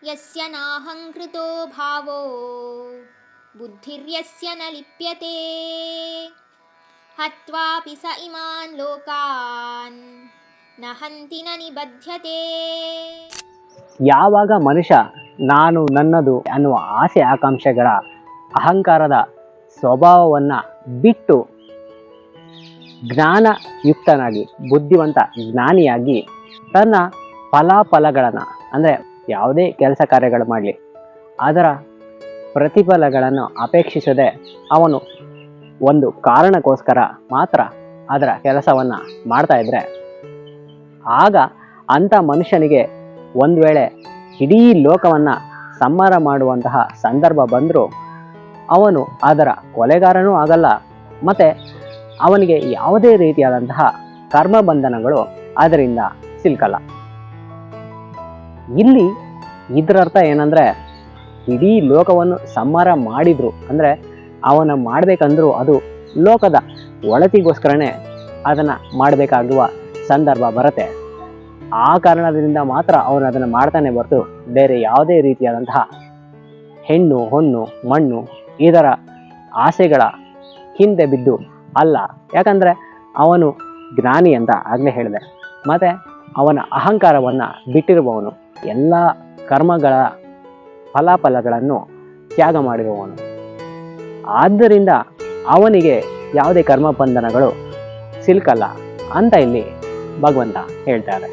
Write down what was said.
ಯಸ್ಯ ನಾಹಂಕೃತೋ ಭಾವೋ ಬುದ್ಧಿರ್ಯಸ್ಯ ನ ಲಿಪ್ಯತೆ ಹತ್ವಾಪಿ ಸ ಇಮಾನ್ ಲೋಕಾನ್ ನ ಹಂತಿ ನ ನಿಬಧ್ಯತೆ. ಯಾವಾಗ ಮನುಷ್ಯ ನಾನು ನನ್ನದು ಅನ್ನುವ ಆಸೆ ಆಕಾಂಕ್ಷೆಗಳ ಅಹಂಕಾರದ ಸ್ವಭಾವವನ್ನು ಬಿಟ್ಟು ಜ್ಞಾನಯುಕ್ತನಾಗಿ ಬುದ್ಧಿವಂತ ಜ್ಞಾನಿಯಾಗಿ ತನ್ನ ಫಲಾಫಲಗಳನ್ನು ಅಂದರೆ ಯಾವುದೇ ಕೆಲಸ ಕಾರ್ಯಗಳು ಮಾಡಲಿ ಅದರ ಪ್ರತಿಫಲಗಳನ್ನು ಅಪೇಕ್ಷಿಸದೆ ಅವನು ಒಂದು ಕಾರಣಕ್ಕೋಸ್ಕರ ಮಾತ್ರ ಅದರ ಕೆಲಸವನ್ನು ಮಾಡ್ತಾ ಇದ್ದರೆ ಆಗ ಅಂಥ ಮನುಷ್ಯನಿಗೆ ಒಂದು ವೇಳೆ ಇಡೀ ಲೋಕವನ್ನು ಸಂಹಾರ ಮಾಡುವಂತಹ ಸಂದರ್ಭ ಬಂದರೂ ಅವನು ಅದರ ಕೊಲೆಗಾರನೂ ಆಗಲ್ಲ, ಮತ್ತು ಅವನಿಗೆ ಯಾವುದೇ ರೀತಿಯಾದಂತಹ ಕರ್ಮಬಂಧನಗಳು ಅದರಿಂದ ಸಿಲ್ಕಲ್ಲ. ಇಲ್ಲಿ ಇದರರ್ಥ ಏನಂದರೆ ಇಡೀ ಲೋಕವನ್ನು ಸಂಹಾರ ಮಾಡಿದ್ರು ಅಂದರೆ ಅವನ ಮಾಡಬೇಕಂದ್ರೂ ಅದು ಲೋಕದ ಒಳತಿಗೋಸ್ಕರನೇ ಅದನ್ನು ಮಾಡಬೇಕಾಗುವ ಸಂದರ್ಭ ಬರುತ್ತೆ. ಆ ಕಾರಣದಿಂದ ಮಾತ್ರ ಅವನು ಅದನ್ನು ಮಾಡ್ತಾನೆ ಹೊರತು ಬೇರೆ ಯಾವುದೇ ರೀತಿಯಾದಂತಹ ಹೆಣ್ಣು ಹೊನ್ನು ಮಣ್ಣು ಇದರ ಆಸೆಗಳ ಹಿಂದೆ ಬಿದ್ದು ಅಲ್ಲ. ಯಾಕಂದರೆ ಅವನು ಜ್ಞಾನಿ ಅಂತ ಆಗಲೇ ಹೇಳಿದೆ, ಮತ್ತು ಅವನ ಅಹಂಕಾರವನ್ನು ಬಿಟ್ಟಿರುವವನು, ಎಲ್ಲ ಕರ್ಮಗಳ ಫಲಾಫಲಗಳನ್ನು ತ್ಯಾಗ ಮಾಡಿರುವವನು. ಆದ್ದರಿಂದ ಅವನಿಗೆ ಯಾವುದೇ ಕರ್ಮ ಬಂಧನಗಳು ಸಿಲ್ಕಲ್ಲ ಅಂತ ಇಲ್ಲಿ ಭಗವಂತ ಹೇಳ್ತಾರೆ.